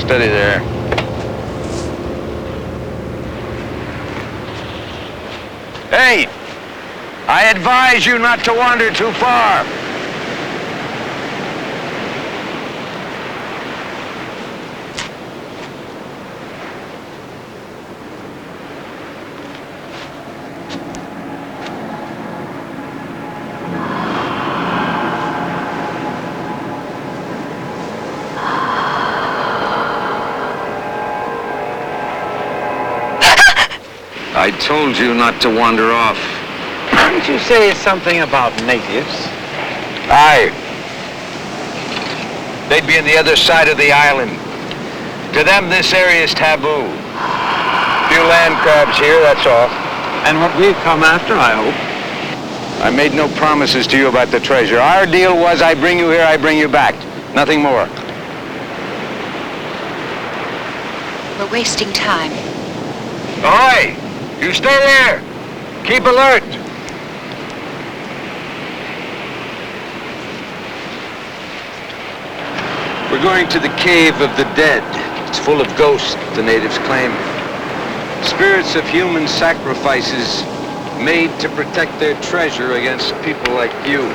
Steady there. Hey! I advise you not to wander too far. I told you not to wander off. Didn't you say something about natives? Aye. They'd be on the other side of the island. To them, this area is taboo. Few land crabs here, that's all. And what we've come after, I hope. I made no promises to you about the treasure. Our deal was I bring you here, I bring you back. Nothing more. We're wasting time. Ahoy! You stay there. Keep alert. We're going to the Cave of the Dead. It's full of ghosts, the natives claim. Spirits of human sacrifices made to protect their treasure against people like you.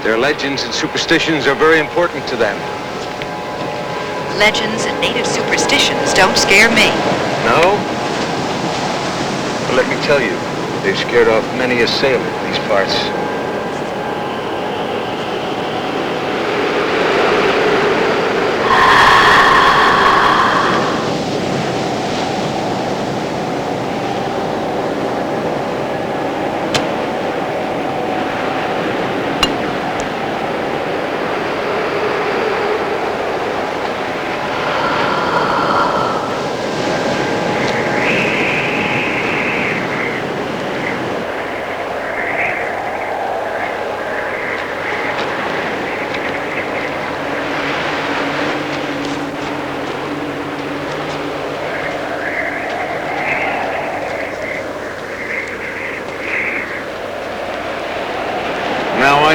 Their legends and superstitions are very important to them. Legends and native superstitions don't scare me. No? Well, let me tell you, they've scared off many a sailor in these parts.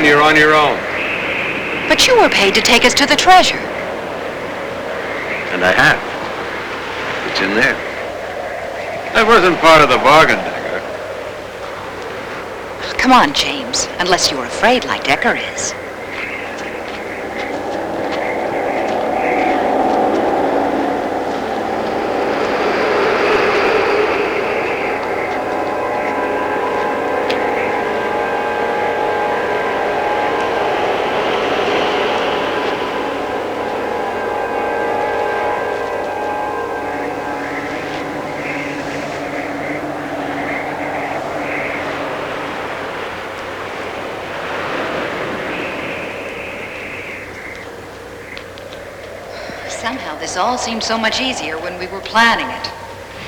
You're on your own. But you were paid to take us to the treasure. And I have. It's in there. That wasn't part of the bargain, Decker. Come on, James. Unless you're afraid like Decker is. Somehow this all seemed so much easier when we were planning it.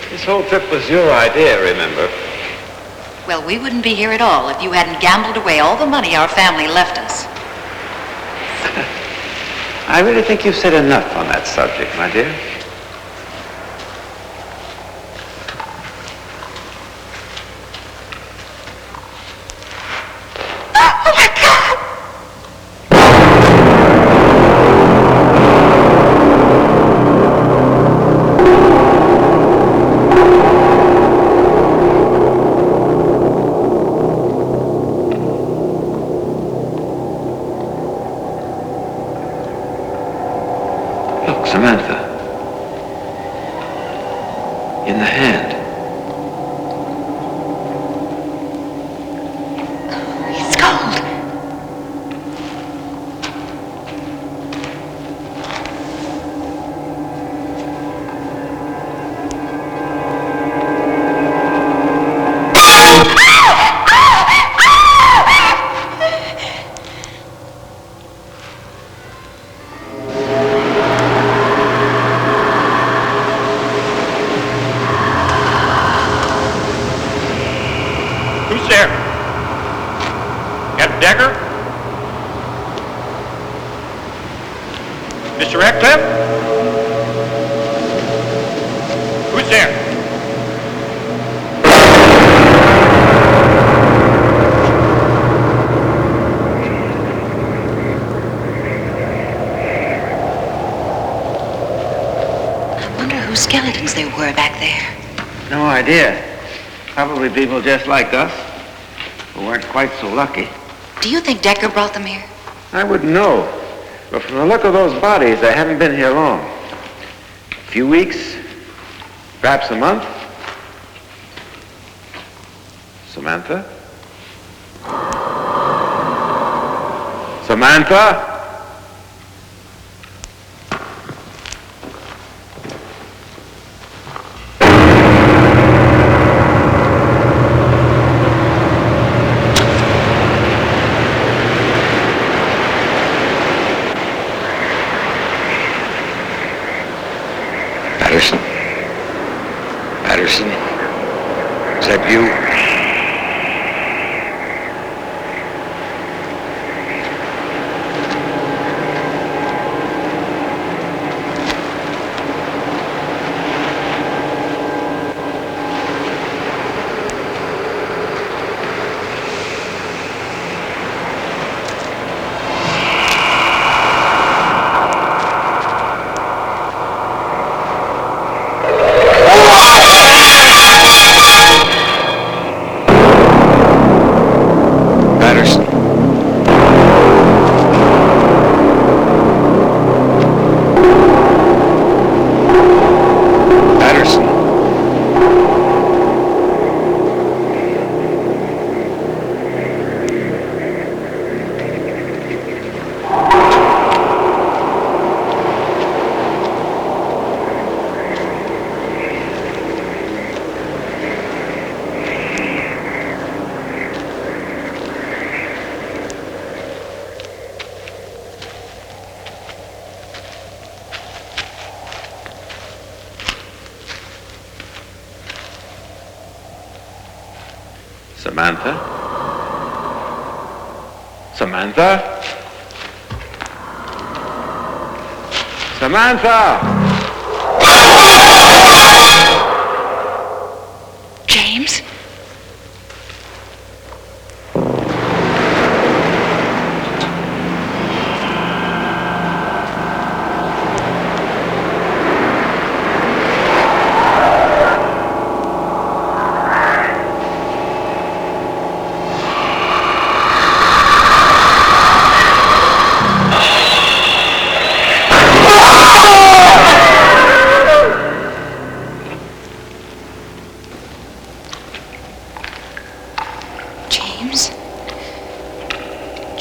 This whole trip was your idea, remember? Well, we wouldn't be here at all if you hadn't gambled away all the money our family left us. I really think you've said enough on that subject, my dear. Samantha. In the hand. It's gold. Mr. Ratcliffe? Who's there? whose skeletons there were back there. No idea. Probably people just like us who weren't quite so lucky. Do you think Decker brought them here? I wouldn't know. But from the look of those bodies, they haven't been here long. A few weeks, perhaps a month. Samantha? Samantha? Patterson? Is that you? Samantha? Samantha? Samantha! James?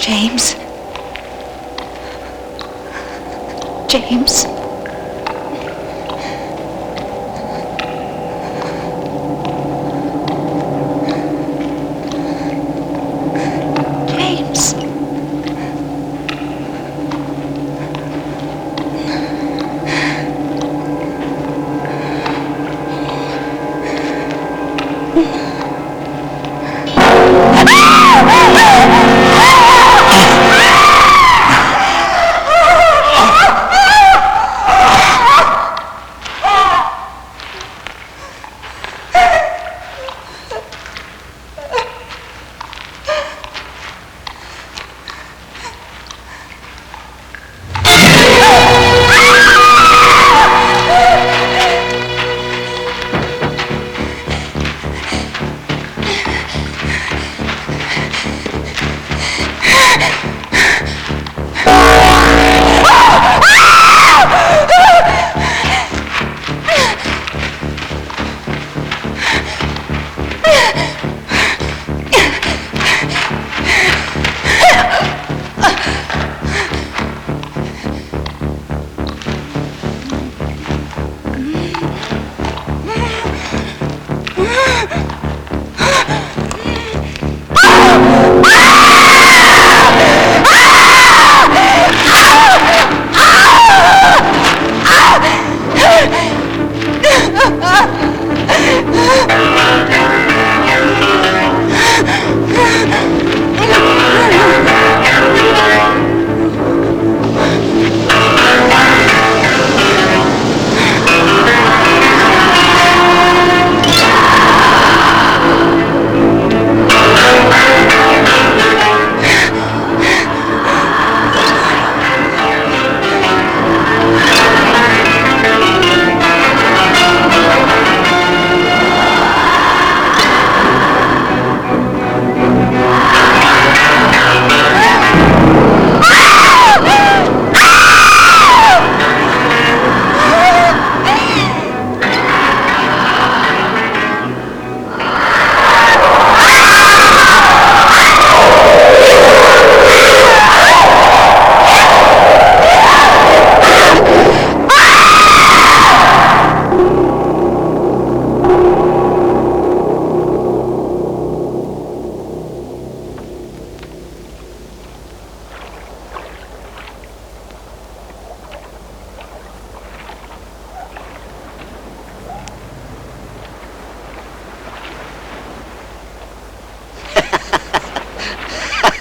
James? James? James?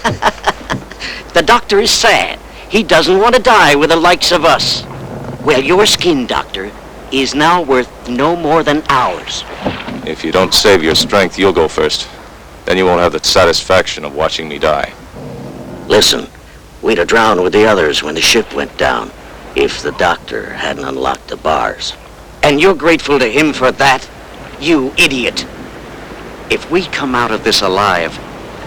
The doctor is sad. He doesn't want to die with the likes of us. Well, your skin, doctor, is now worth no more than ours. If you don't save your strength, you'll go first. Then you won't have the satisfaction of watching me die. Listen, we'd have drowned with the others when the ship went down, if the doctor hadn't unlocked the bars. And you're grateful to him for that? You idiot. If we come out of this alive,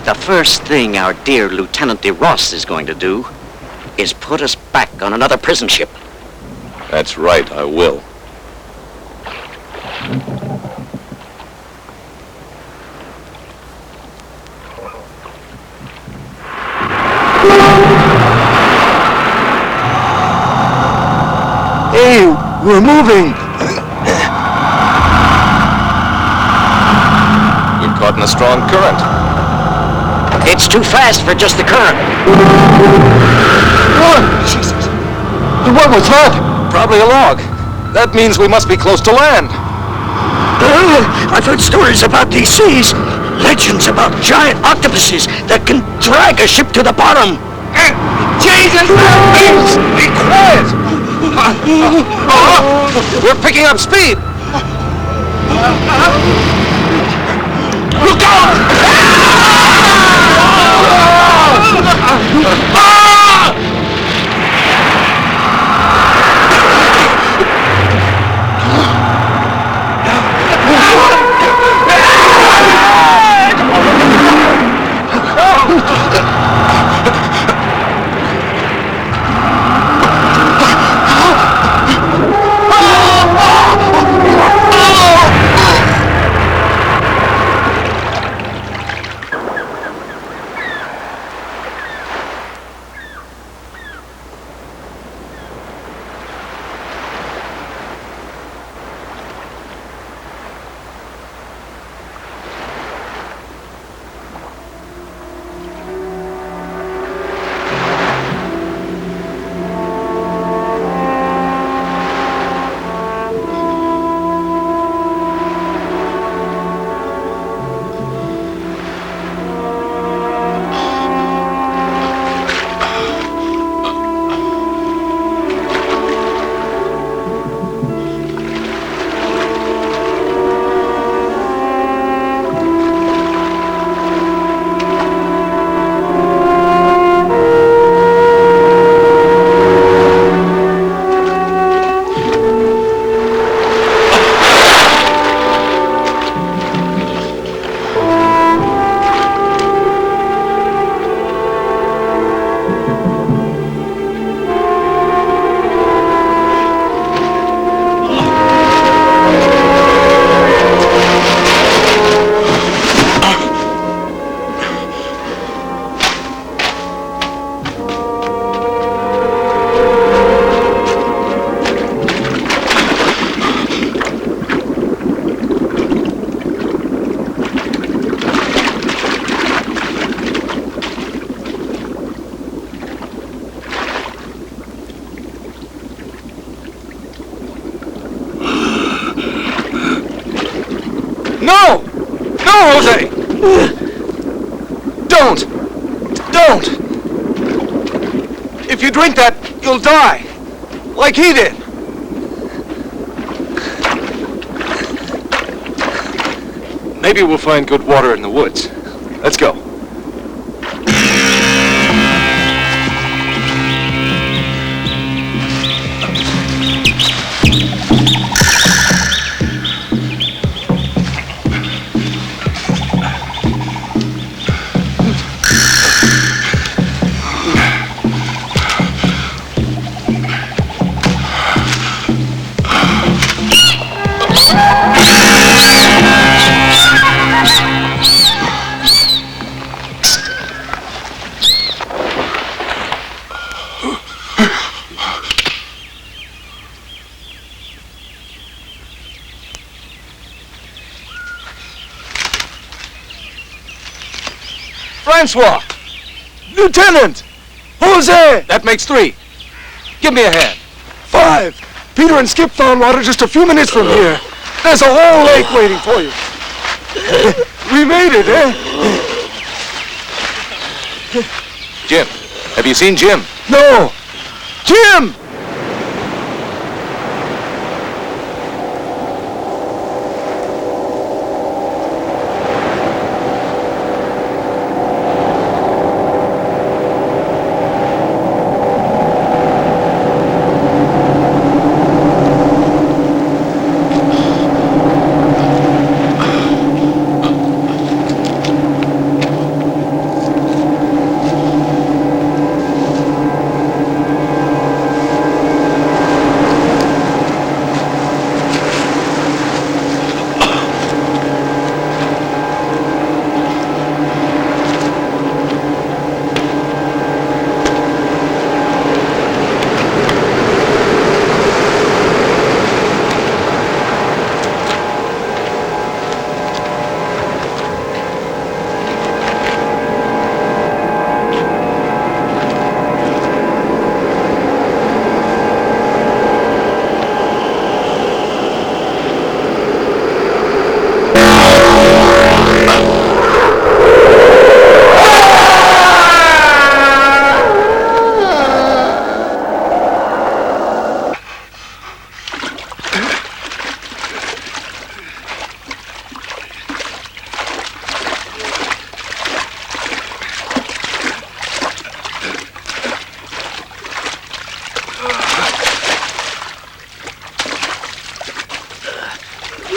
the first thing our dear Lieutenant de Ross is going to do is put us back on another prison ship. That's right, I will. Hey, we're moving. We're caught in a strong current. It's too fast for just the current. Oh, Jesus. What was that? Probably a log. That means we must be close to land. I've heard stories about these seas. Legends about giant octopuses that can drag a ship to the bottom. Jesus! Be quiet! We're picking up speed! Look out! No! No, Jose! Don't! Don't! If you drink that, you'll die. Like he did. Maybe we'll find good water in the woods. Let's go. Francois! Lieutenant! Jose! That makes 3. Give me a hand. 5. Peter and Skip found water just a few minutes from here. There's a whole lake waiting for you. We made it, eh? Jim, have you seen Jim? No! Jim!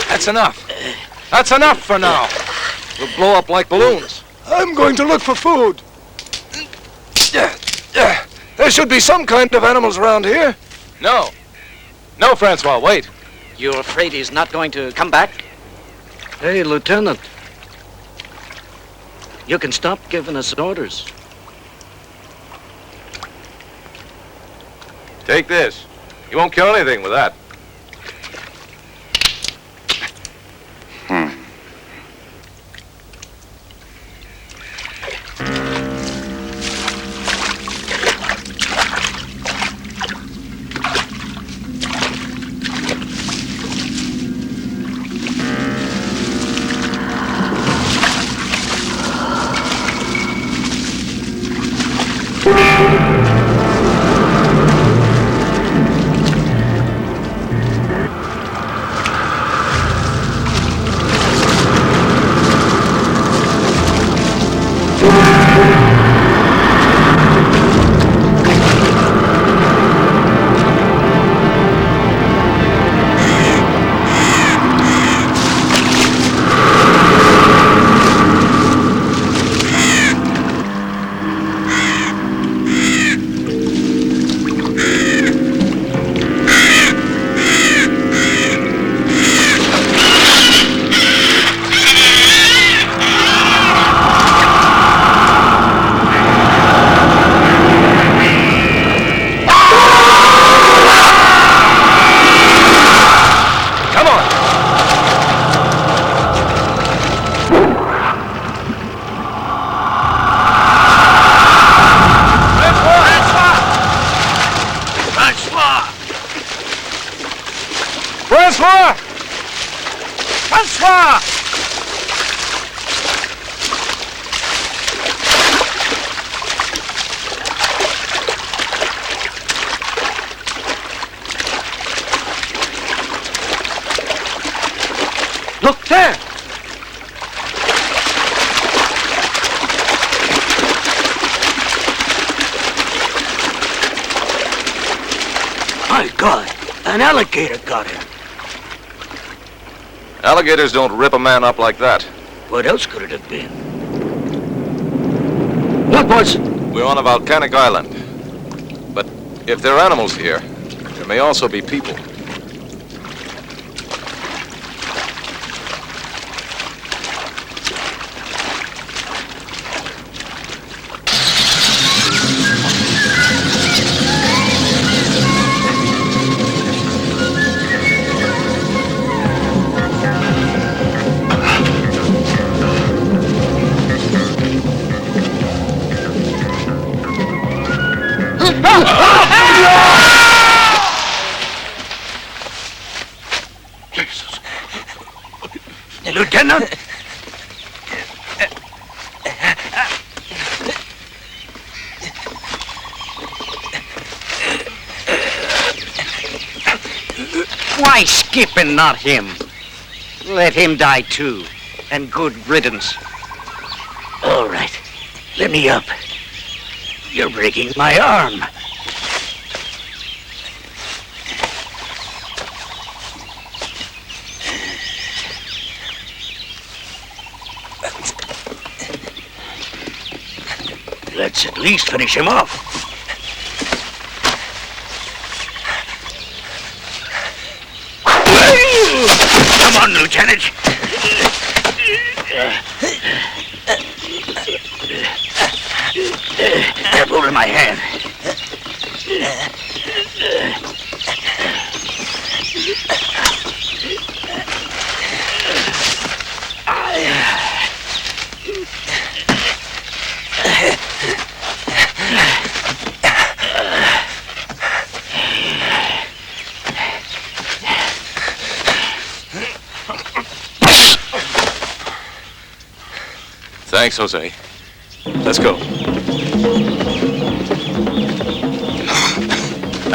That's enough. That's enough for now. We'll blow up like balloons. I'm going to look for food. There should be some kind of animals around here. No. No, Francois, wait. You're afraid he's not going to come back? Hey, Lieutenant. You can stop giving us orders. Take this. You won't kill anything with that. Francois! Francois! Look there! My God, an alligator got him. Alligators don't rip a man up like that. What else could it have been? What was it? We're on a volcanic island. But if there are animals here, there may also be people. Lieutenant? Why Skip and not him? Let him die too, and good riddance. All right, let me up. You're breaking my arm. Let's at least finish him off. Come on, Lieutenant. Careful in my hand. Thanks, Jose. Let's go.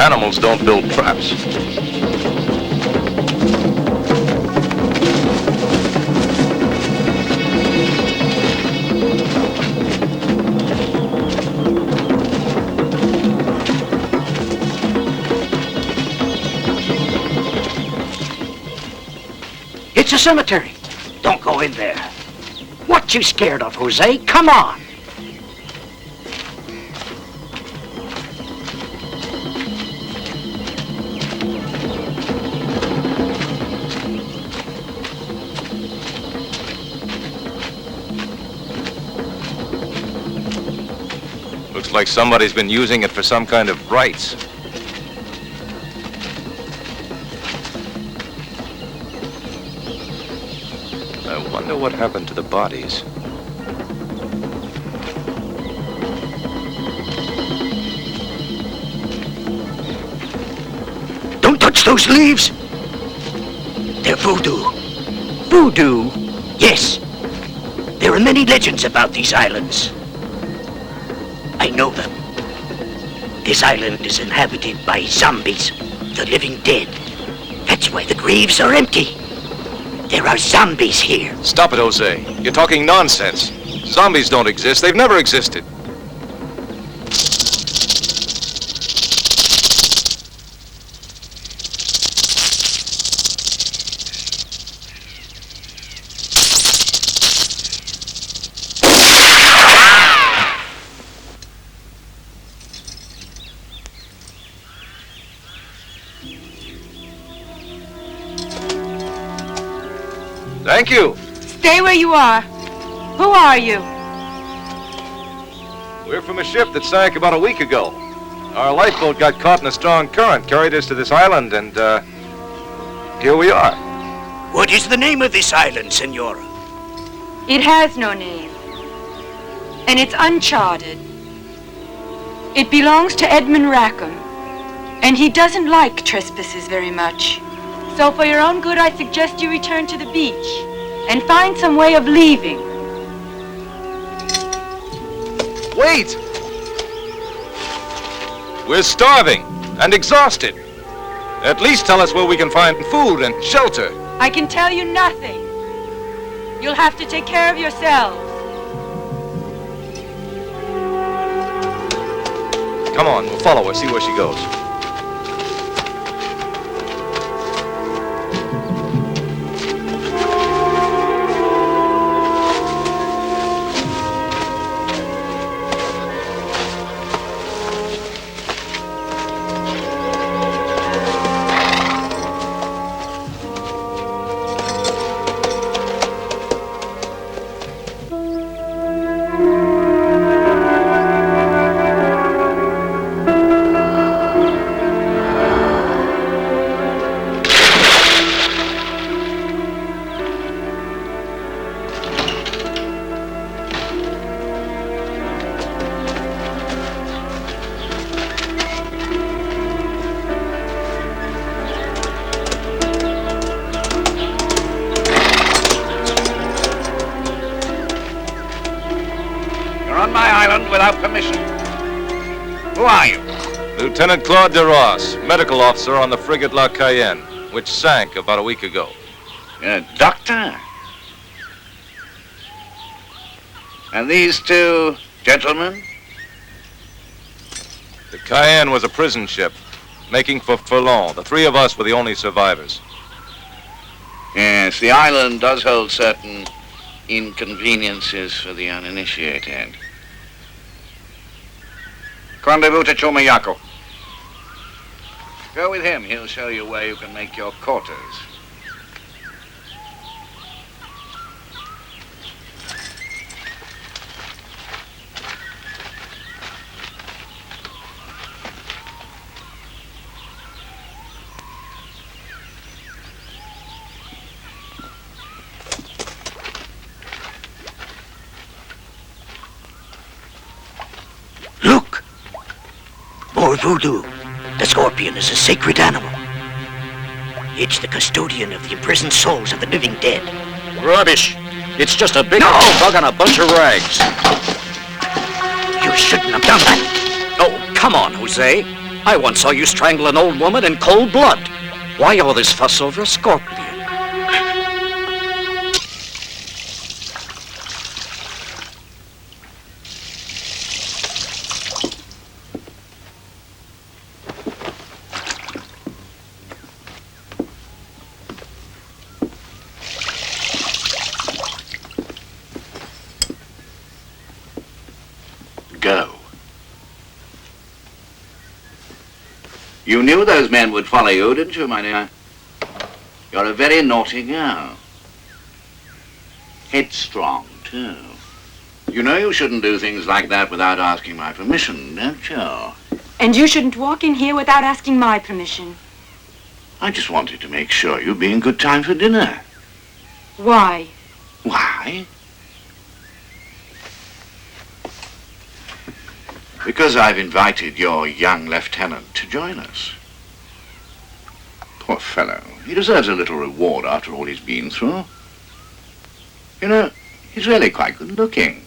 Animals don't build traps. It's a cemetery. Don't go in there. What you scared of, Jose? Come on. Looks like somebody's been using it for some kind of rites. I wonder what happened to the bodies. Don't touch those leaves. They're voodoo. Voodoo? Yes. There are many legends about these islands. I know them. This island is inhabited by zombies, the living dead. That's why the graves are empty. There are zombies here. Stop it, Jose. You're talking nonsense. Zombies don't exist. They've never existed. Thank you. Stay where you are. Who are you? We're from a ship that sank about a week ago. Our lifeboat got caught in a strong current, carried us to this island, and here we are. What is the name of this island, Senora? It has no name. And it's uncharted. It belongs to Edmund Rackham. And he doesn't like trespassers very much. So for your own good, I suggest you return to the beach and find some way of leaving. Wait! We're starving and exhausted. At least tell us where we can find food and shelter. I can tell you nothing. You'll have to take care of yourselves. Come on, we'll follow her, see where she goes. Without permission. Who are you? Lieutenant Claude de Ross, medical officer on the frigate La Cayenne. which sank about a week ago. Doctor? And these two gentlemen? The Cayenne was a prison ship, making for Toulon. The three of us were the only survivors. Yes, the island does hold certain inconveniences for the uninitiated. Rendezvous to Chumayako. Go with him. He'll show you where you can make your quarters. Look! More voodoo. The scorpion is a sacred animal. It's the custodian of the imprisoned souls of the living dead. Rubbish. It's just a big bug on a bunch of rags. You shouldn't have done that. Oh, come on, Jose. I once saw you strangle an old woman in cold blood. Why all this fuss over a scorpion? Go. You knew those men would follow you, didn't you, my dear? You're a very naughty girl. Headstrong, too. You know you shouldn't do things like that without asking my permission, don't you? And you shouldn't walk in here without asking my permission. I just wanted to make sure you'd be in good time for dinner. Why? Why? Because I've invited your young lieutenant to join us. Poor fellow. He deserves a little reward after all he's been through. You know, he's really quite good looking.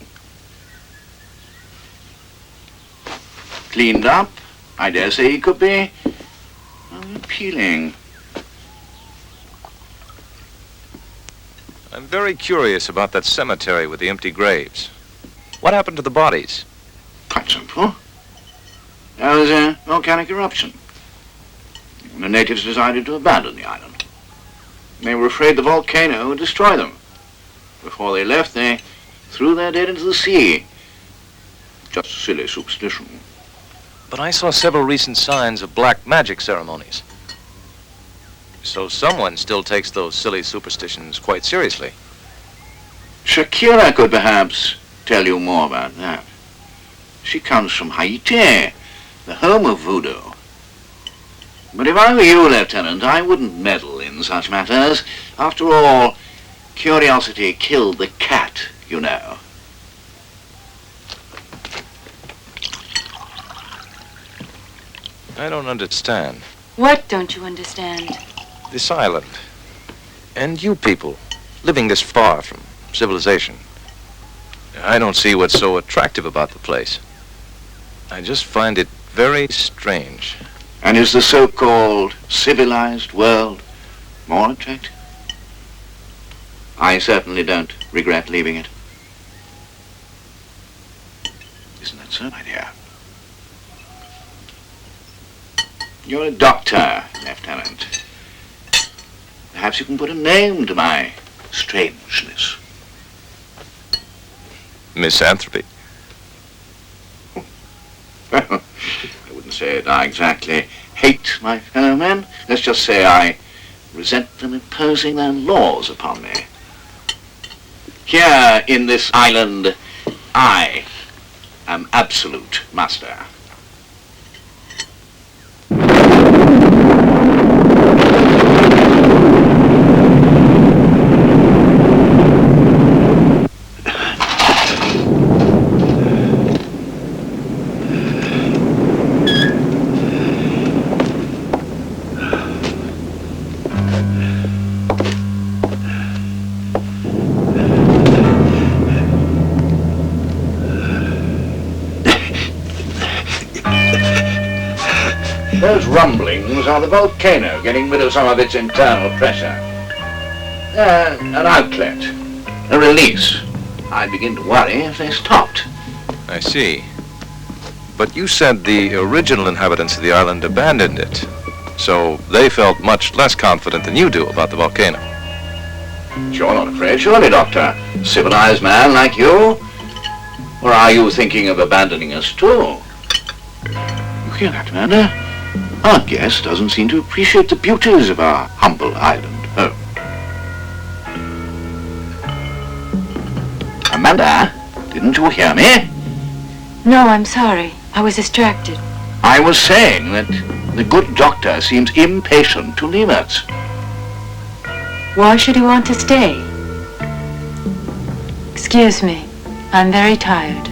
Cleaned up. I dare say he could be appealing. I'm very curious about that cemetery with the empty graves. What happened to the bodies? Quite simple. There was a volcanic eruption. The natives decided to abandon the island. They were afraid the volcano would destroy them. Before they left, they threw their dead into the sea. Just a silly superstition. But I saw several recent signs of black magic ceremonies. So someone still takes those silly superstitions quite seriously. Shakira could perhaps tell you more about that. She comes from Haiti, the home of voodoo. But if I were you, Lieutenant, I wouldn't meddle in such matters. After all, curiosity killed the cat, you know. I don't understand. What don't you understand? This island. And you people, living this far from civilization. I don't see what's so attractive about the place. I just find it very strange. And is the so-called civilized world more attractive? I certainly don't regret leaving it. Isn't that so, my dear? You're a doctor, Lieutenant. Perhaps you can put a name to my strangeness. Misanthropy. Well, I wouldn't say that I exactly hate my fellow men. Let's just say I resent them imposing their laws upon me. Here in this island, I am absolute master. Those rumblings are the volcano getting rid of some of its internal pressure. An outlet, a release. I'd begin to worry if they stopped. I see. But you said the original inhabitants of the island abandoned it. So they felt much less confident than you do about the volcano. You're not afraid, surely, Doctor? Civilized man like you? Or are you thinking of abandoning us too? You hear that, Amanda? Our guest doesn't seem to appreciate the beauties of our humble island home. Amanda, didn't you hear me? No, I'm sorry. I was distracted. I was saying that the good doctor seems impatient to leave us. Why should he want to stay? Excuse me. I'm very tired.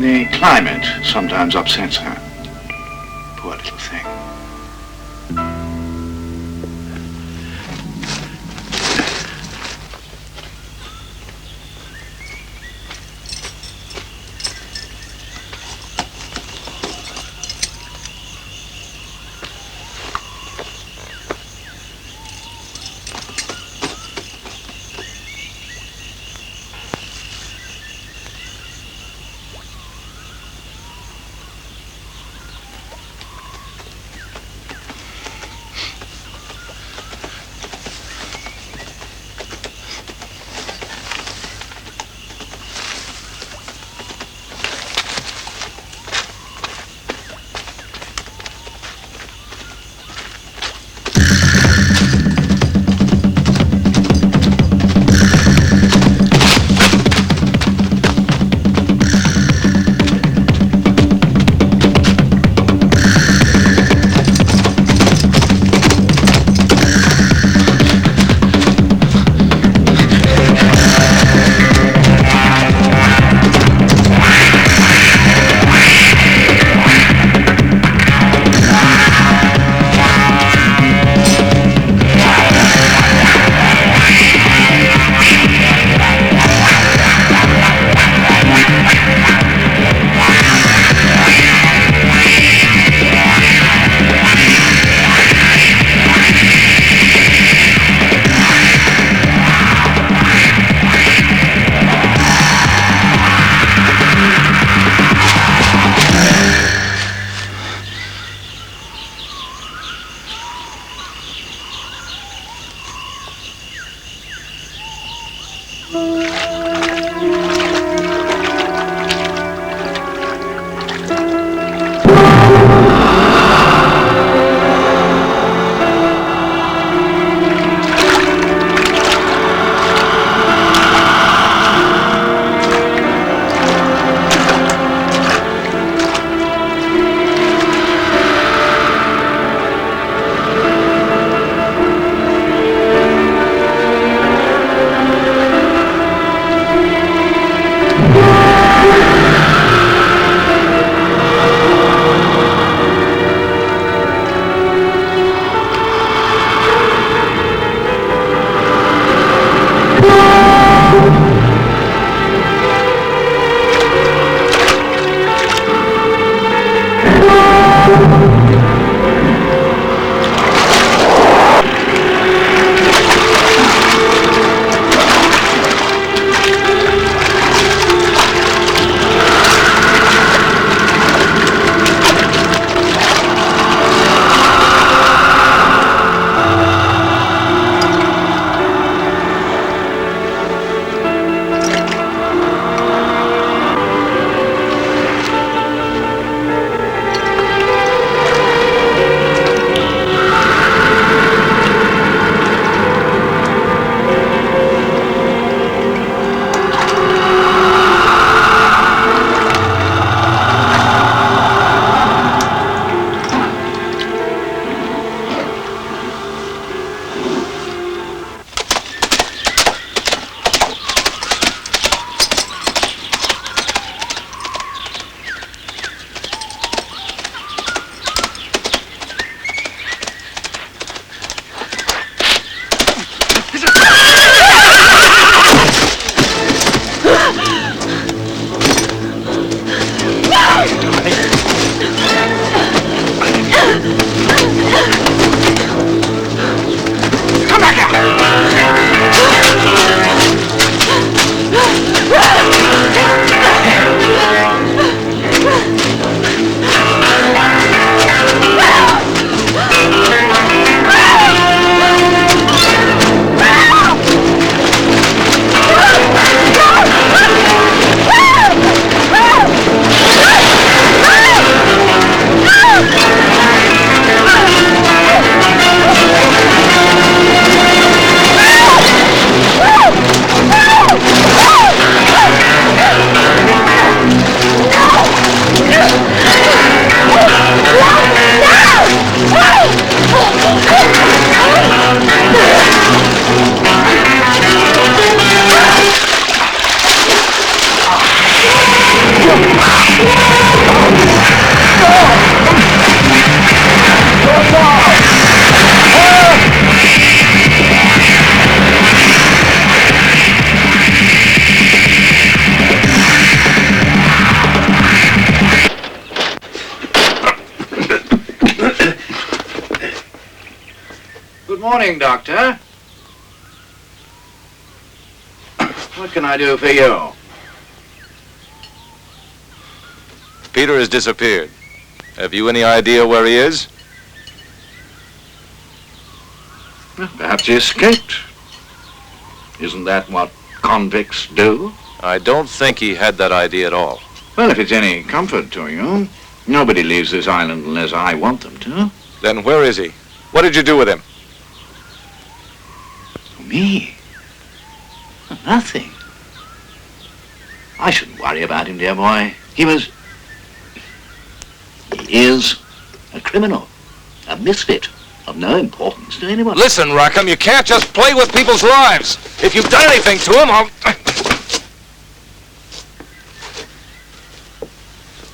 The climate sometimes upsets her. Poor little thing. morning, Doctor. What can I do for you? Peter has disappeared. Have you any idea where he is? Well, perhaps he escaped. Isn't that what convicts do? I don't think he had that idea at all. Well, if it's any comfort to you, nobody leaves this island unless I want them to. Then where is he? What did you do with him? Me? Nothing. I shouldn't worry about him, dear boy. He is a criminal, a misfit, of no importance to anyone. Listen, Rackham, you can't just play with people's lives. If you've done anything to him, I'll...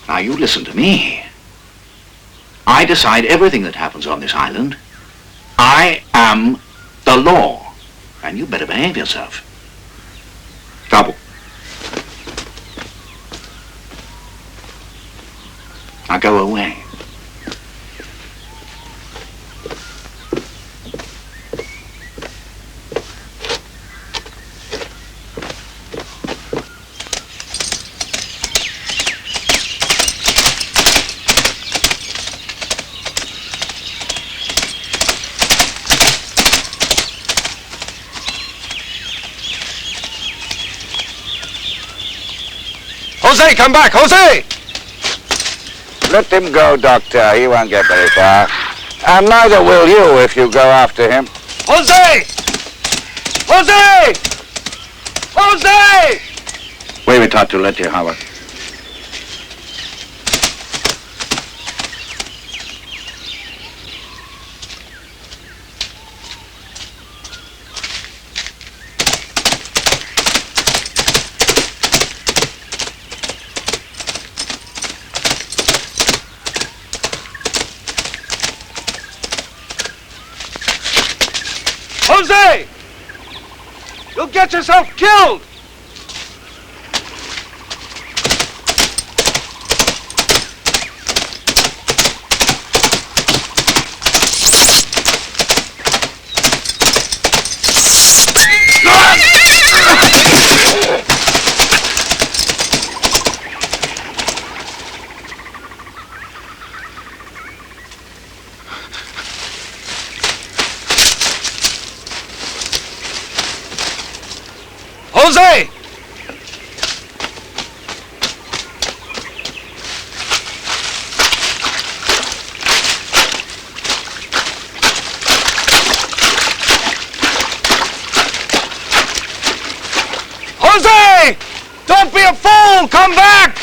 Now, you listen to me. I decide everything that happens on this island. I am the law. And you better behave yourself. Double. Now go away. Jose, come back! Jose! Let him go, Doctor. He won't get very far. And neither will you if you go after him. Jose! Jose! Jose! Where we taught to let you, Howard. Jose! You'll get yourself killed! Jose! Jose! Don't be a fool! Come back!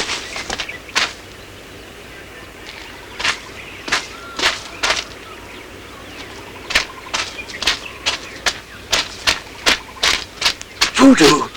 Voodoo!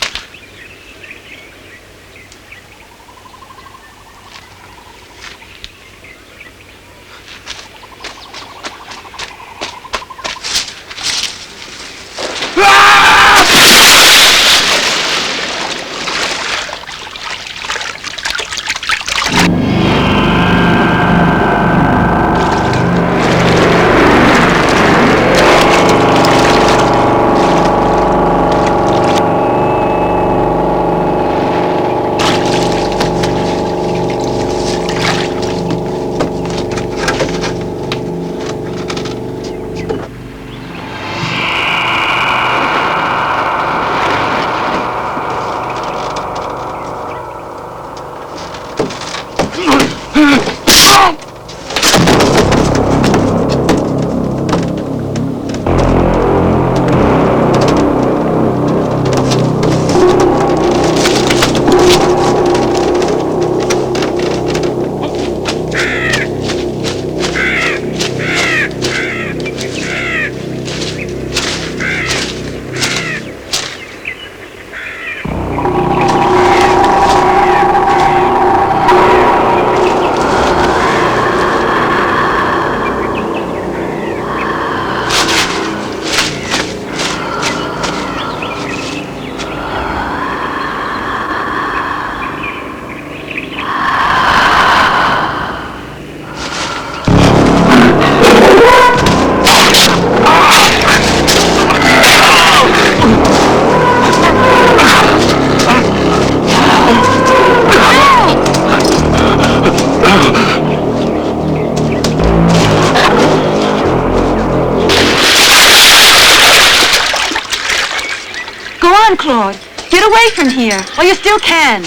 on, Claude. Get away from here while you still can.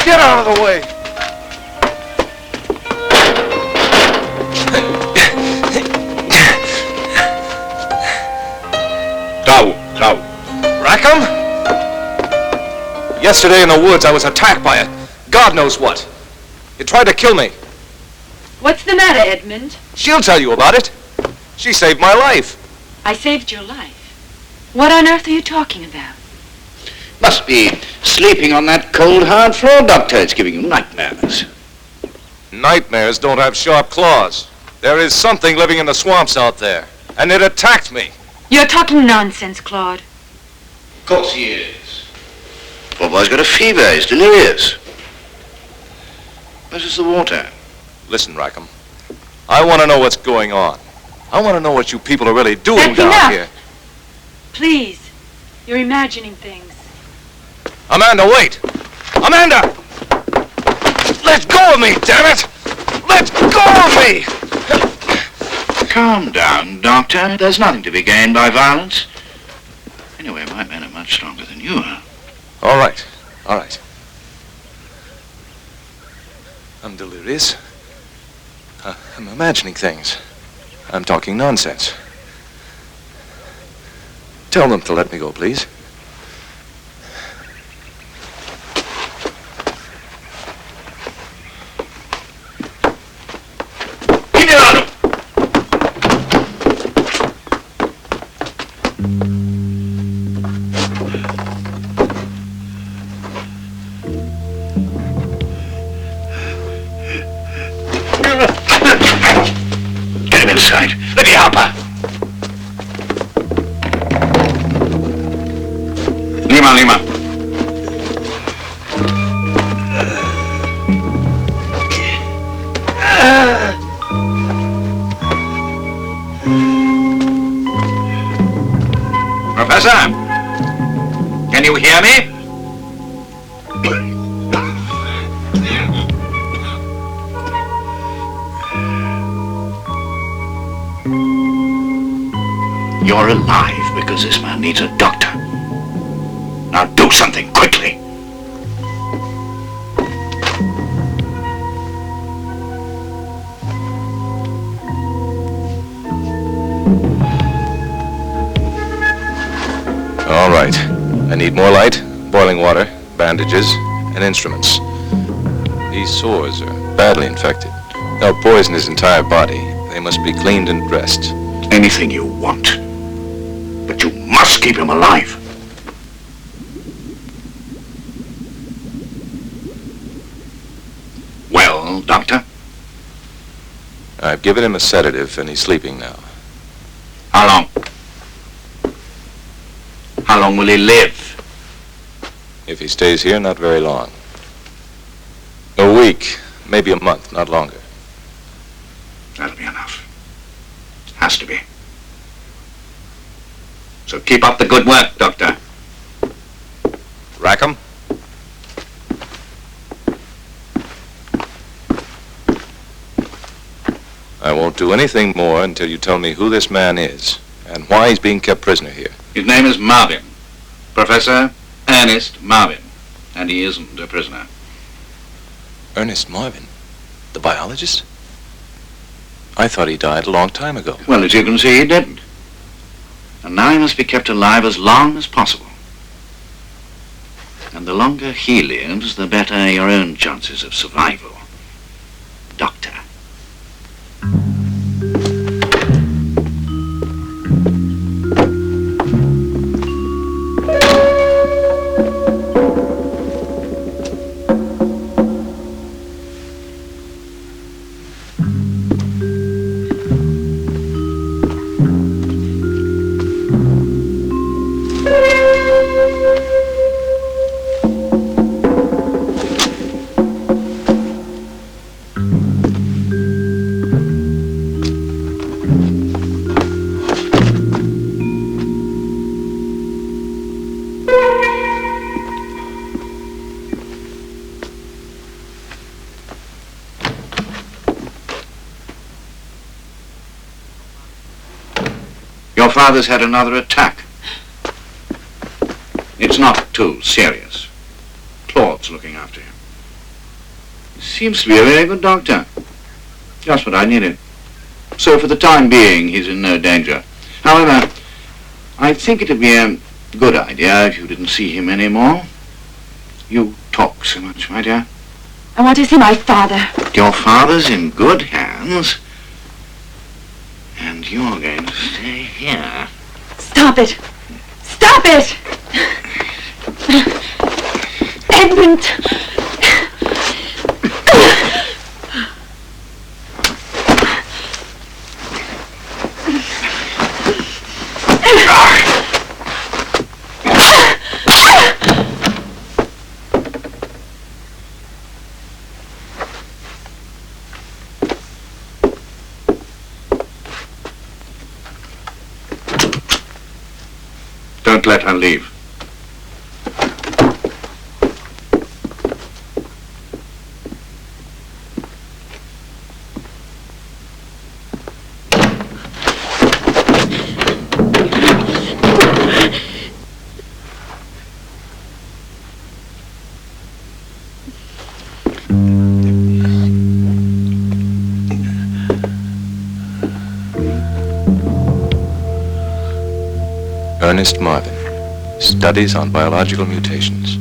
Get out of the way! Tau. Rackham? Yesterday in the woods, I was attacked by it. God knows what. It tried to kill me. What's the matter, Edmund? She'll tell you about it. She saved my life. I saved your life. What on earth are you talking about? Must be sleeping on that cold, hard floor, Doctor. It's giving you nightmares. Nightmares don't have sharp claws. There is something living in the swamps out there, and it attacked me. You're talking nonsense, Claude. Of course he is. Poor boy's got a fever. He's delirious. Where's the water? Listen, Rackham. I want to know what's going on. I want to know what you people are really doing That's down enough. here. Please. You're imagining things. Amanda, wait! Amanda! Let go of me, damn it! Let go of me! Calm down, Doctor. There's nothing to be gained by violence. Anyway, my men are much stronger than you are. All right. I'm delirious. I'm imagining things. I'm talking nonsense. Tell them to let me go, please. Get him inside. Let me help her. Lima. Professor, can you hear me? You're alive because this man needs a doctor. Now do something quickly. All right. I need more light, boiling water, bandages, and instruments. These sores are badly infected. They'll poison his entire body. They must be cleaned and dressed. Anything you want. But you must keep him alive. Well, Doctor? I've given him a sedative, and he's sleeping now. How long? How long will he live? If he stays here, not very long. week, maybe a month, not longer. That'll be enough. Has to be. So keep up the good work, Doctor. Rackham? I won't do anything more until you tell me who this man is and why he's being kept prisoner here. His name is Marvin. Professor Ernest Marvin. And he isn't a prisoner. Ernest Marvin? The biologist? I thought he died a long time ago. Well, as you can see, he didn't. And now he must be kept alive as long as possible. And the longer he lives, the better your own chances of survival. Doctor. Your father's had another attack. It's not too serious. Claude's looking after him. He seems to be a very good doctor. Just what I needed. So for the time being, he's in no danger. However, I think it'd be a good idea if you didn't see him anymore. You talk so much, my dear. I want to see my father. Your father's in good hands. And you're going to stay here. Stop it! Stop it! Edmund! Don't let her leave. Ernest Marvin, Studies on Biological Mutations.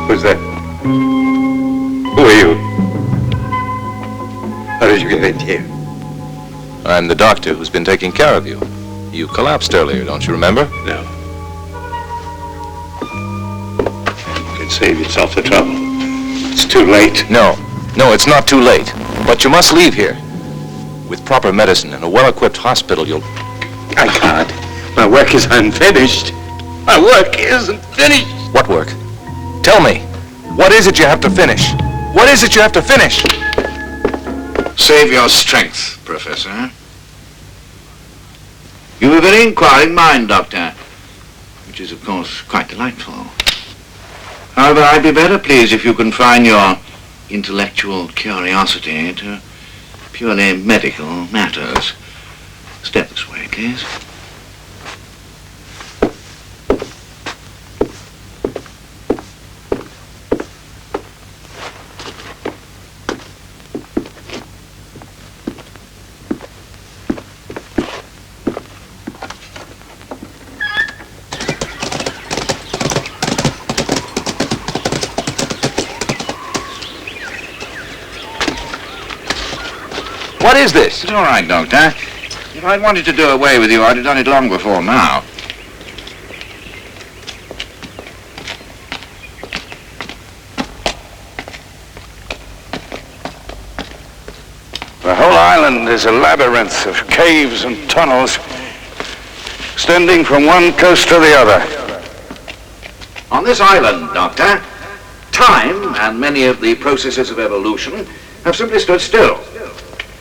Who's that? Who are you? How did you get in here? I'm the doctor who's been taking care of you. You collapsed earlier, don't you remember? No. You could save yourself the trouble. It's too late. No, it's not too late. But you must leave here. With proper medicine and a well-equipped hospital, you'll... I can't. My work is unfinished. My work isn't finished. What work? Tell me. What is it you have to finish? What is it you have to finish? Save your strength, Professor. You have a very inquiring mind, Doctor, which is, of course, quite delightful. However, I'd be better pleased if you confine your intellectual curiosity to purely medical matters. Step this way, please. What is this? It's all right, Doctor. If I'd wanted to do away with you, I'd have done it long before now. The whole island is a labyrinth of caves and tunnels extending from one coast to the other. On this island, Doctor, time and many of the processes of evolution have simply stood still.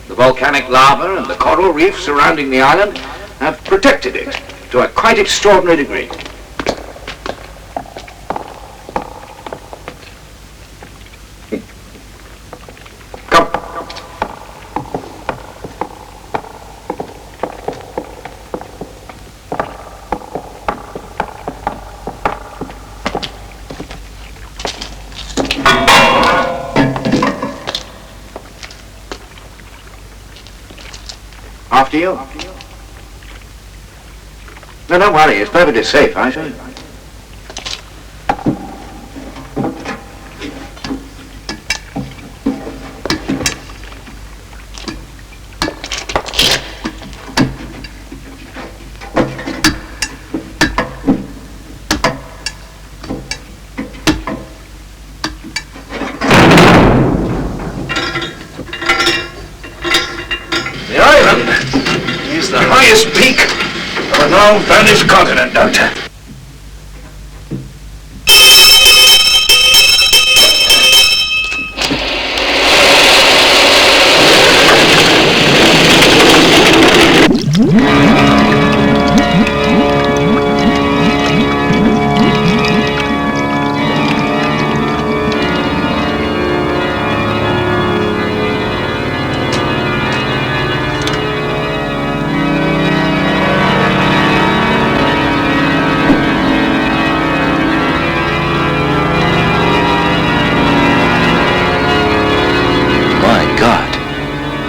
The volcanic lava and the coral reef surrounding the island have protected it to a quite extraordinary degree. After you. No, don't worry. It's perfectly safe, I say. The island is the highest peak of a now vanished continent, Doctor.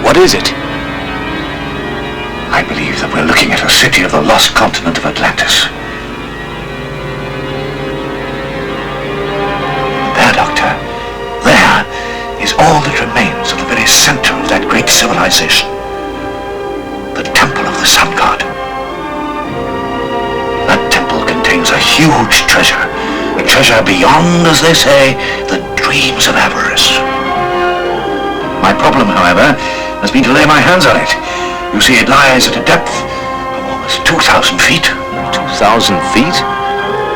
What is it? I believe that we're looking at a city of the lost continent of Atlantis. There, Doctor. There is all that remains of the very center of that great civilization. The Temple of the Sun God. That temple contains a huge treasure. A treasure beyond, as they say, the dreams of avarice. My problem, however, has been to lay my hands on it. You see, it lies at a depth of almost 2,000 feet. 2,000 feet?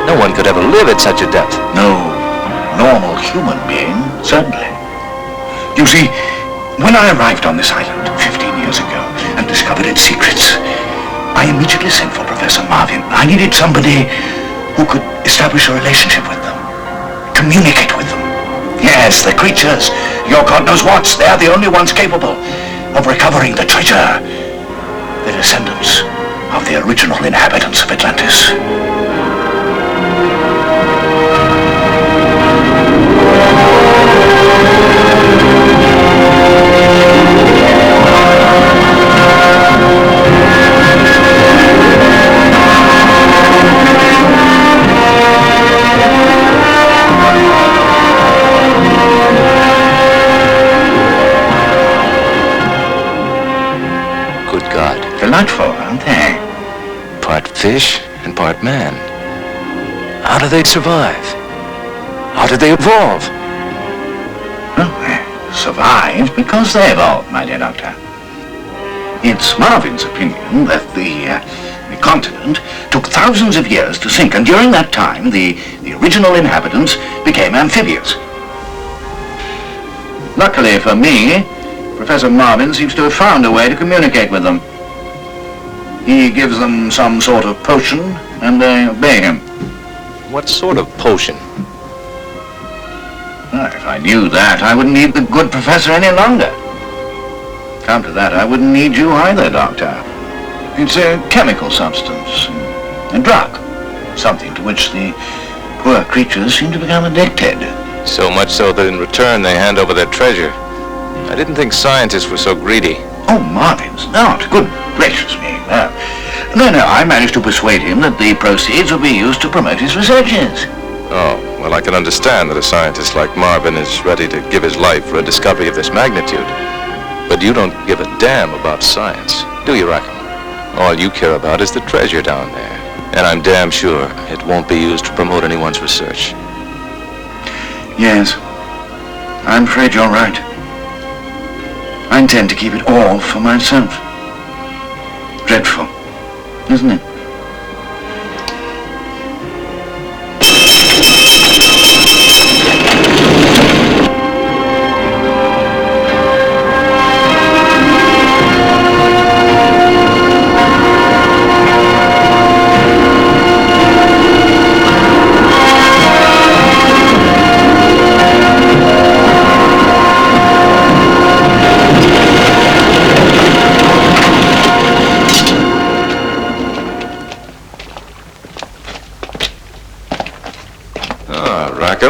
No one could ever live at such a depth. No normal human being, certainly. You see, when I arrived on this island 15 years ago and discovered its secrets, I immediately sent for Professor Marvin. I needed somebody who could establish a relationship with them, communicate with them. Yes, the creatures, your God knows what, they're the only ones capable of recovering the treasure. The descendants of the original inhabitants of Atlantis. Delightful, aren't they? Part fish and part man. How do they survive? How did they evolve? Well, they survived because they evolved, my dear Doctor. It's Marvin's opinion that the continent took thousands of years to sink, and during that time, the original inhabitants became amphibious. Luckily for me, Professor Marvin seems to have found a way to communicate with them. He gives them some sort of potion, and they obey him. What sort of potion? Well, if I knew that, I wouldn't need the good professor any longer. Come to that, I wouldn't need you either, Doctor. It's a chemical substance, a drug, something to which the poor creatures seem to become addicted. So much so that in return they hand over their treasure. I didn't think scientists were so greedy. Oh, Marvin's not. Good gracious me. No, I managed to persuade him that the proceeds would be used to promote his researches. Oh, well, I can understand that a scientist like Marvin is ready to give his life for a discovery of this magnitude. But you don't give a damn about science, do you, Rackham? All you care about is the treasure down there. And I'm damn sure it won't be used to promote anyone's research. Yes, I'm afraid you're right. I intend to keep it all for myself. Dreadful, isn't it?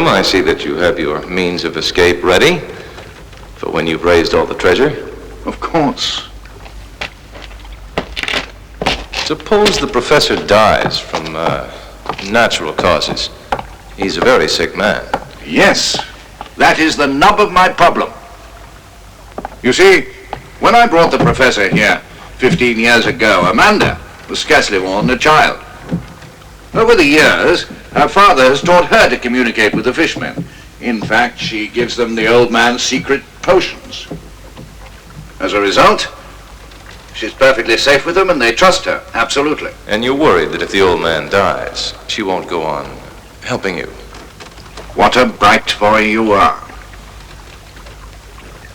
I see that you have your means of escape ready for when you've raised all the treasure. Of course. Suppose the professor dies from natural causes. He's a very sick man. Yes, that is the nub of my problem. You see, when I brought the professor here 15 years ago, Amanda was scarcely more than a child. Over the years, her father has taught her to communicate with the Fishmen. In fact, she gives them the old man's secret potions. As a result, she's perfectly safe with them and they trust her, absolutely. And you're worried that if the old man dies, she won't go on helping you. What a bright boy you are.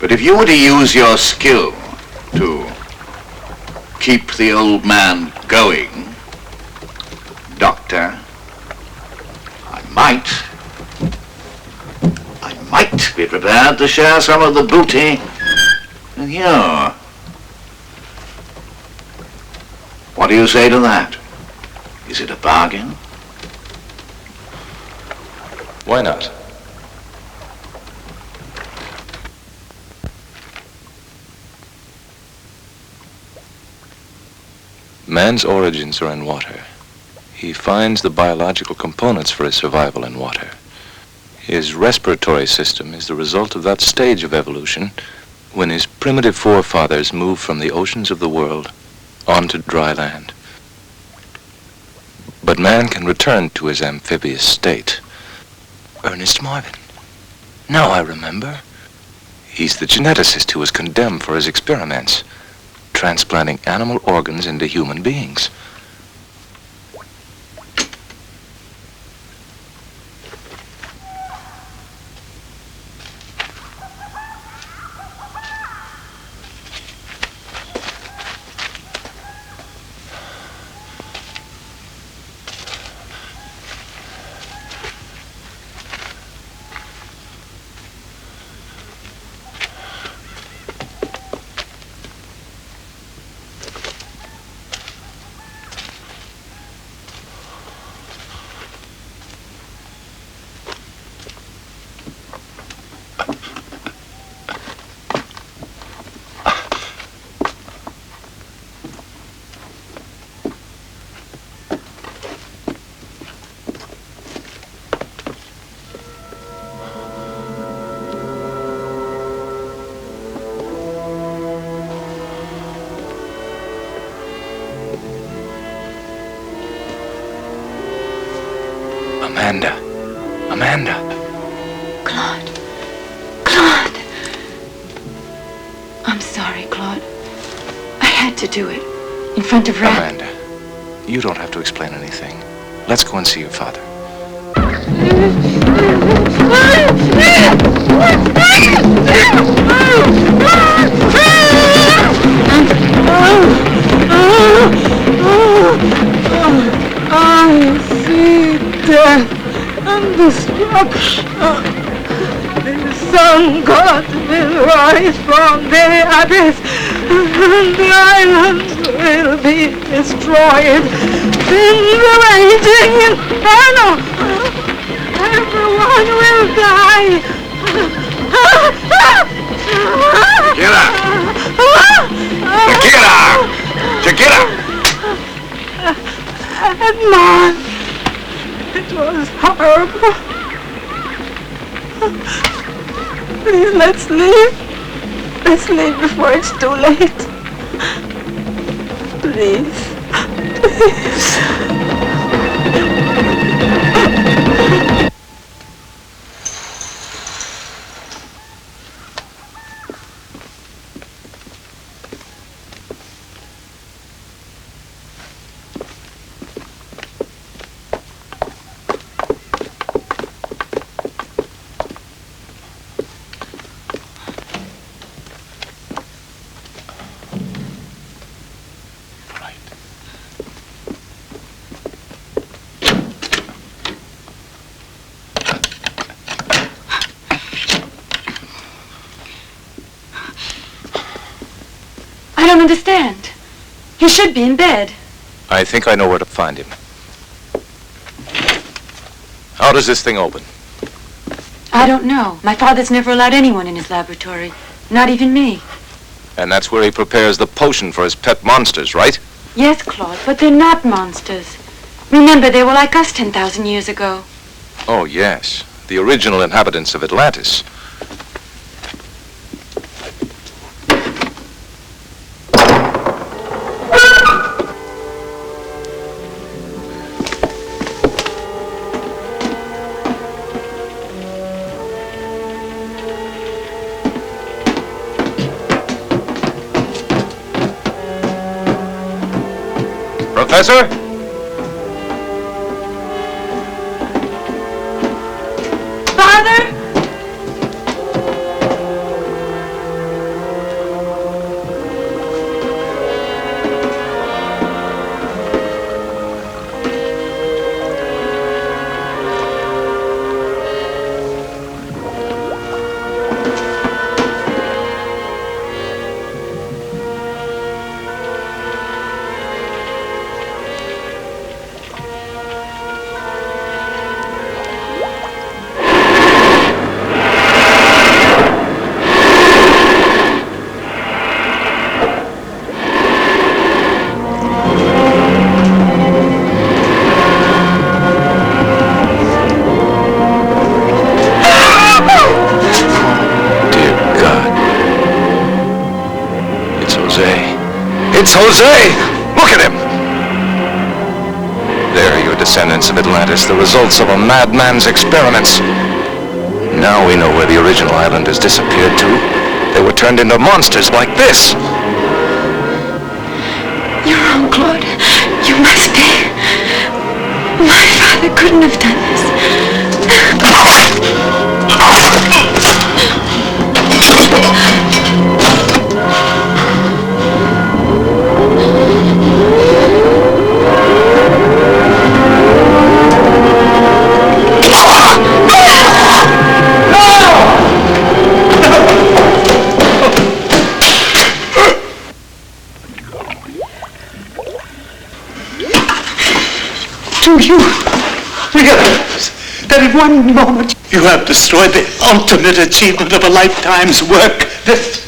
But if you were to use your skill to keep the old man going, Doctor, I might be prepared to share some of the booty with you. What do you say to that? Is it a bargain? Why not? Man's origins are in water. He finds the biological components for his survival in water. His respiratory system is the result of that stage of evolution when his primitive forefathers moved from the oceans of the world onto dry land. But man can return to his amphibious state. Ernest Marvin. Now I remember. He's the geneticist who was condemned for his experiments, transplanting animal organs into human beings. Amanda. Claude. I'm sorry, Claude. I had to do it. In front of Rat. Amanda, you don't have to explain anything. Let's go and see your father. I see death and destruction. The sun god will rise from the abyss, and the islands will be destroyed. In the raging inferno, everyone will die. Shakira! Edmond, it was horrible. Please, let's leave. Let's leave before it's too late. Please. don't understand. He should be in bed. I think I know where to find him. How does this thing open? I don't know. My father's never allowed anyone in his laboratory. Not even me. And that's where he prepares the potion for his pet monsters, right? Yes, Claude, but they're not monsters. Remember, they were like us 10,000 years ago. Oh, yes. The original inhabitants of Atlantis. Professor? Father? It's Jose! Look at him! There are your descendants of Atlantis, the results of a madman's experiments. Now we know where the original islanders disappeared to. They were turned into monsters like this. You're wrong, Claude. You must be. My father couldn't have done this. Do you realize that in one moment you have destroyed the ultimate achievement of a lifetime's work? This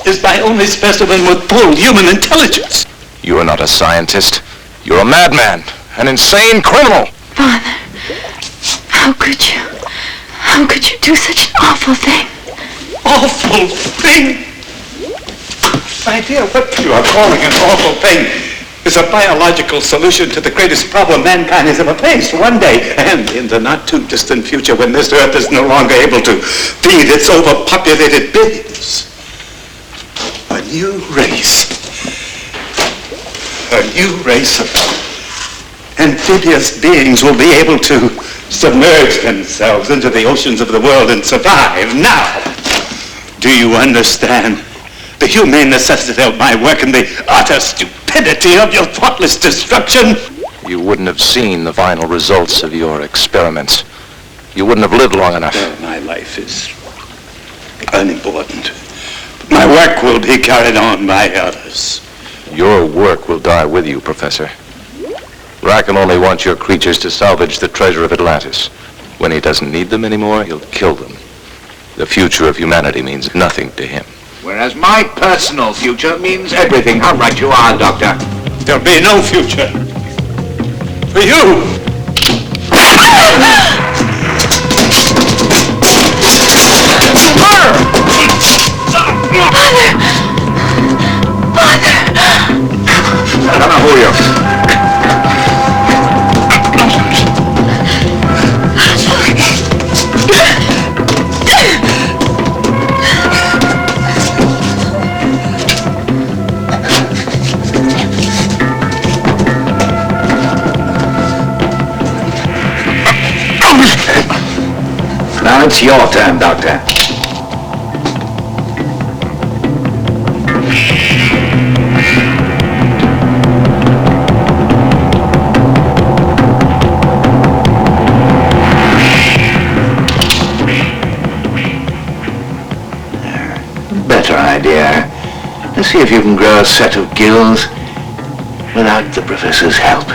is my only specimen with full human intelligence. You are not a scientist. You're a madman, an insane criminal. Father, how could you? How could you do such an awful thing? Awful thing? My dear, what you are calling an awful thing is a biological solution to the greatest problem mankind has ever faced. One day, and in the not-too-distant future, when this Earth is no longer able to feed its overpopulated billions, a new race of amphibious beings will be able to submerge themselves into the oceans of the world and survive. Now, do you understand the humane necessity of my work and the utter stupidity of your thoughtless destruction? You wouldn't have seen the final results of your experiments. You wouldn't have lived long enough. Well, my life is unimportant. My work will be carried on by others. Your work will die with you, Professor. Rackham only wants your creatures to salvage the treasure of Atlantis. When he doesn't need them anymore, he'll kill them. The future of humanity means nothing to him. Whereas my personal future means everything. How right you are, Doctor. There'll be no future for you. Come on, Julio. Now it's your turn, Doctor. Better idea. see if you can grow a set of gills without the professor's help.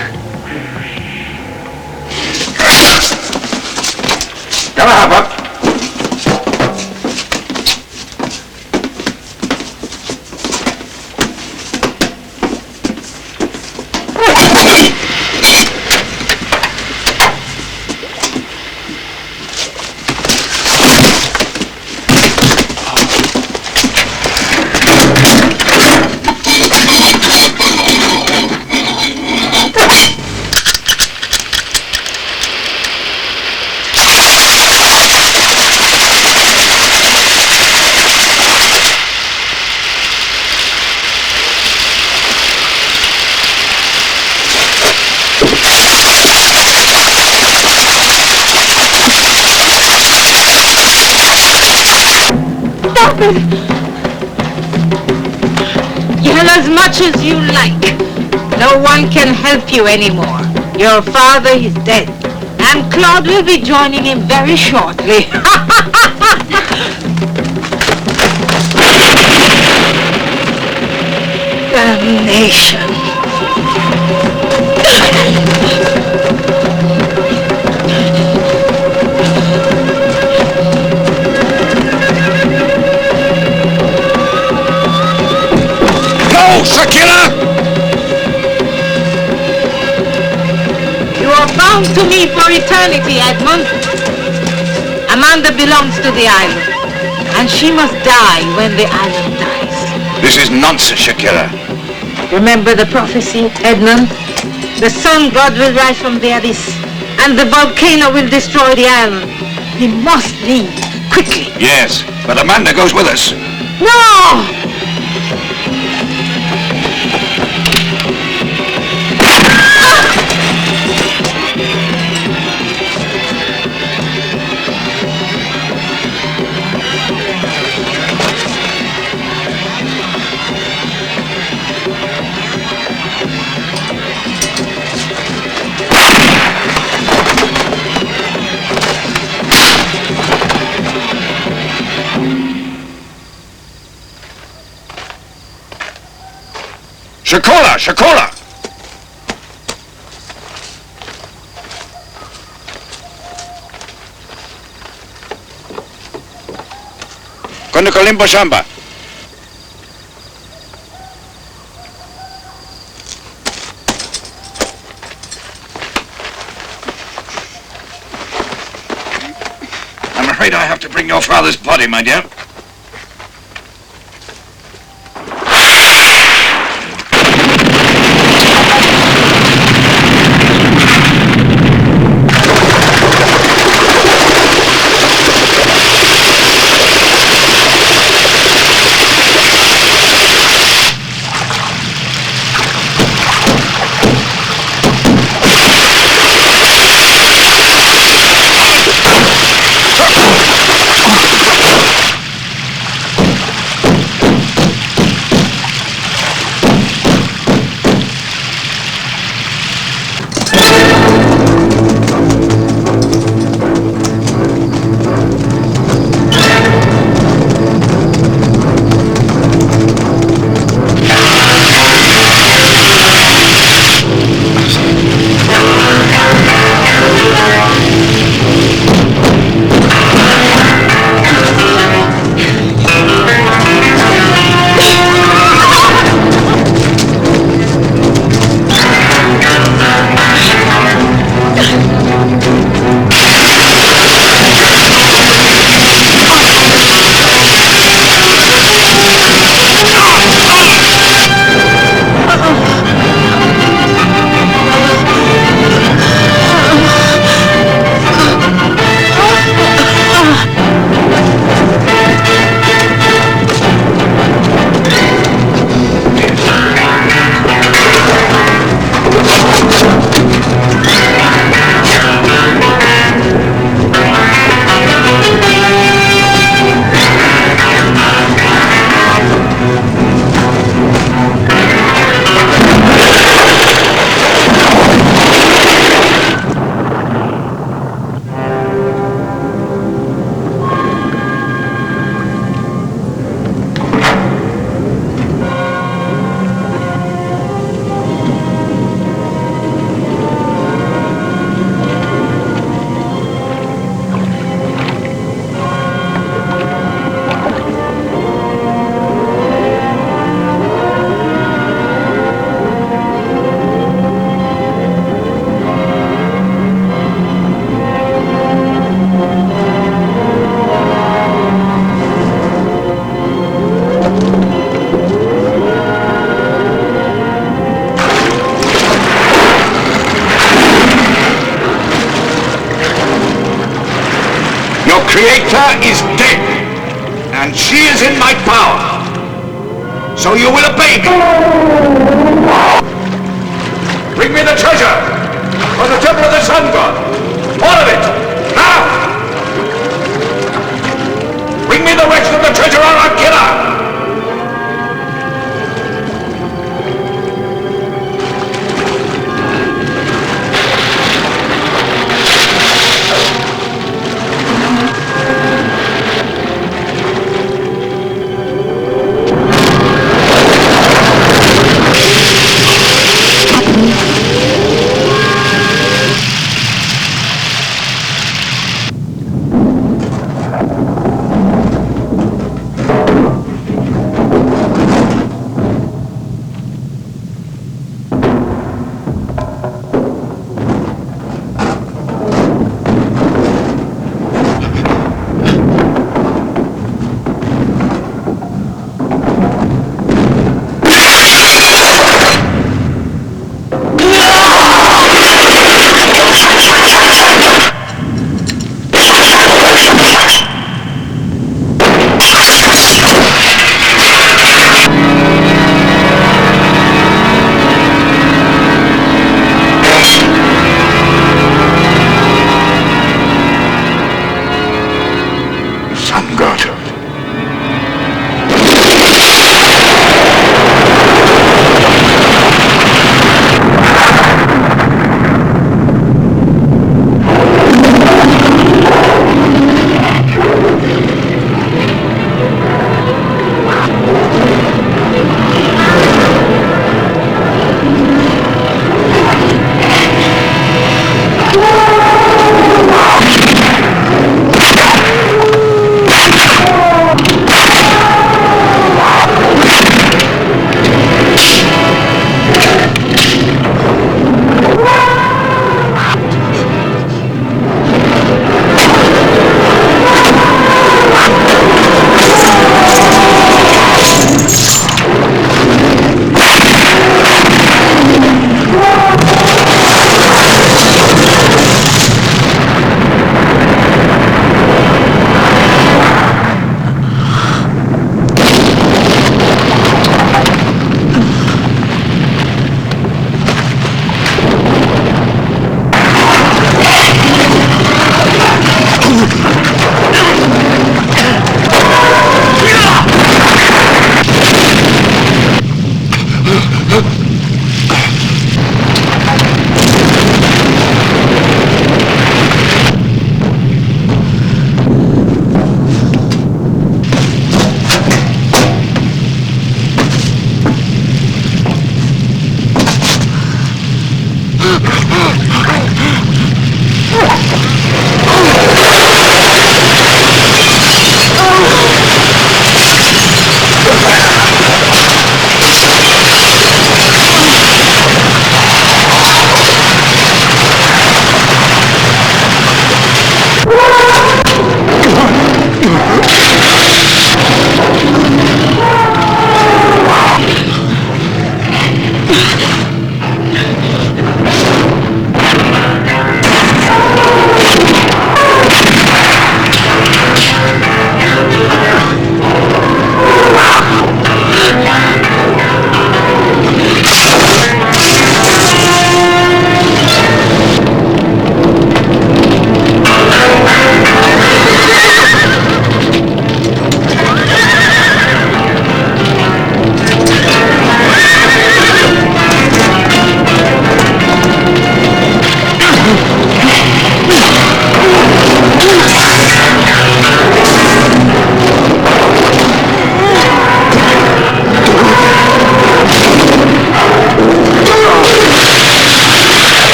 Come on, Bob. Yell as much as you like. No one can help you anymore. Your father is dead, and Claude will be joining him very shortly. Damnation. Shakira! You are bound to me for eternity, Edmund. Amanda belongs to the island, and she must die when the island dies. This is nonsense, Shakira. Remember the prophecy, Edmund? The sun god will rise from the abyss, and the volcano will destroy the island. We must leave, quickly. Yes, but Amanda goes with us. No! Shakola! Shakola! Kwenda kalimbo shamba. I'm afraid I have to bring your father's body, my dear. And she is in my power. So you will obey me. Bring me the treasure for the temple of the sun god. All of it. Now. Bring me the rest of the treasure or I'll kill her.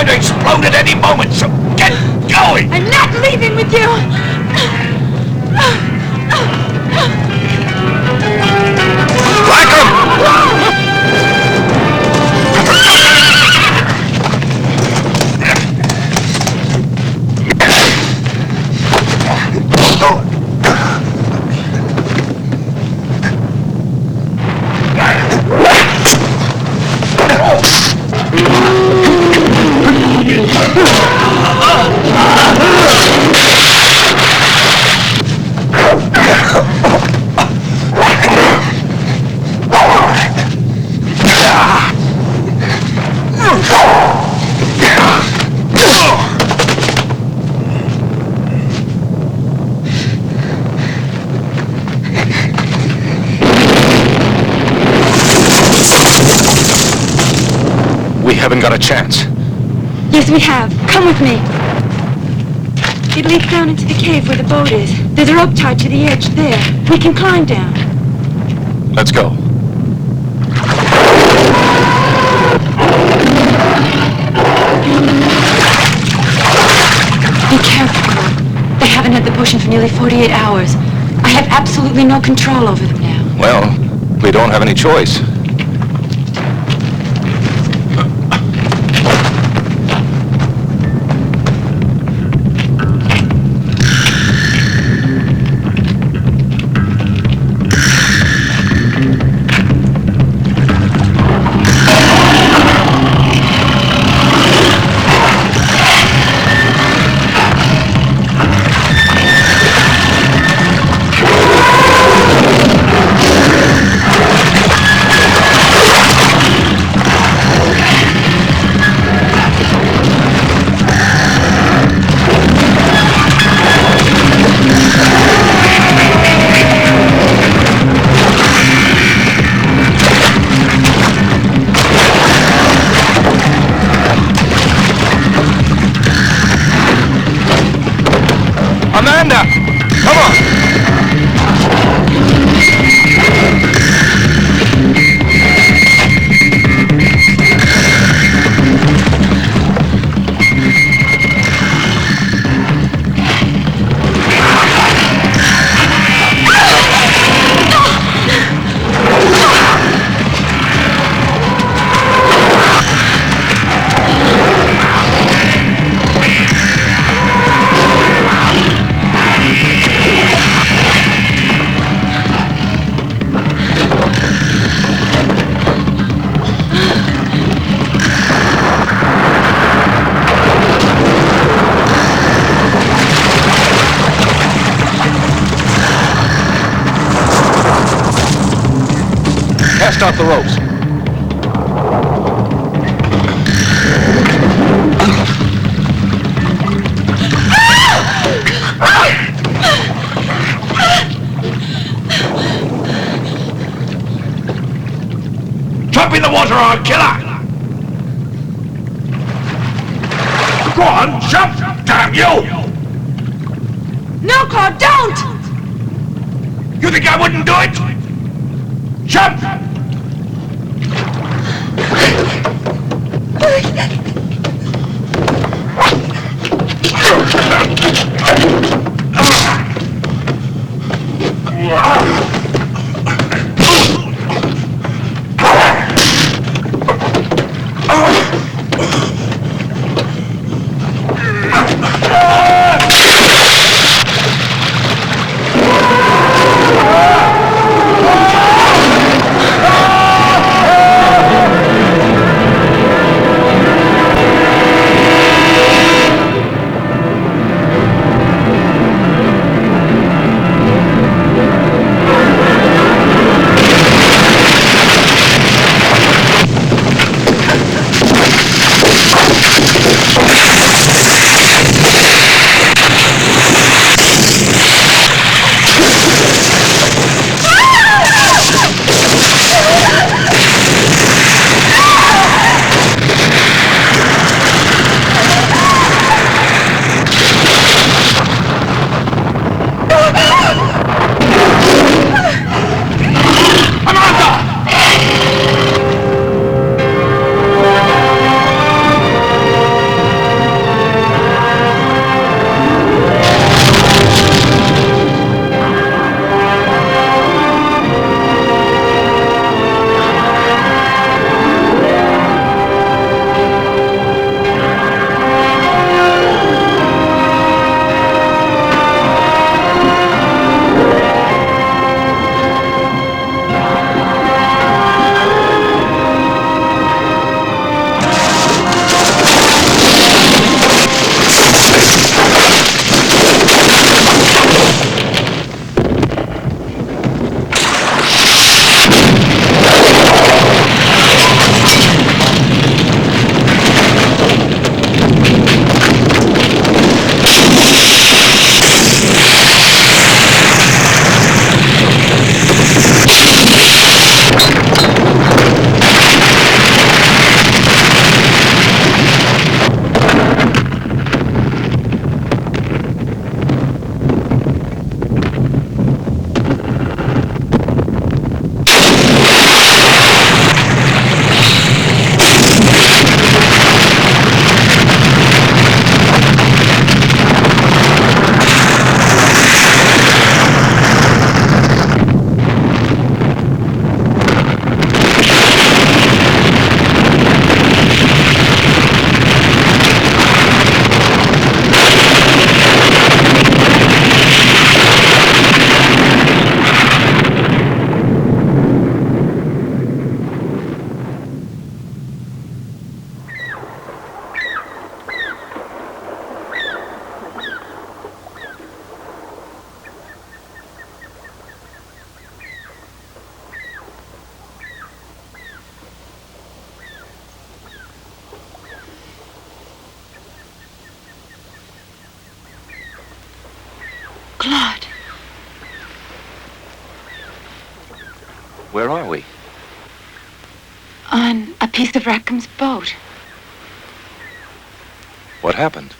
going to explode at any moment, so get going! I'm not leaving with you! Whack 'em! haven't got a chance. Yes, we have. Come with me. It leads down into the cave where the boat is. There's a rope tied to the edge there. We can climb down. Let's go. Be careful, Cole. They haven't had the potion for nearly 48 hours. I have absolutely no control over them now. Well, we don't have any choice. Amanda! Come on! Cast out the ropes. Jump in the water or I'll kill her! Go on, jump! Damn you! No, Claude, don't! You think I wouldn't do it? Jump! Claude. Where are we? On a piece of Rackham's boat. What happened?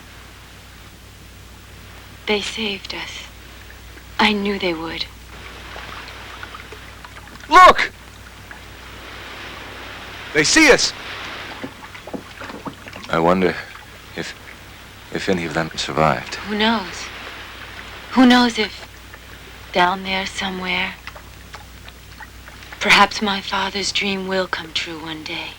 They saved us. I knew they would. Look! They see us. I wonder if any of them survived. Who knows? Who knows if down there somewhere, perhaps my father's dream will come true one day.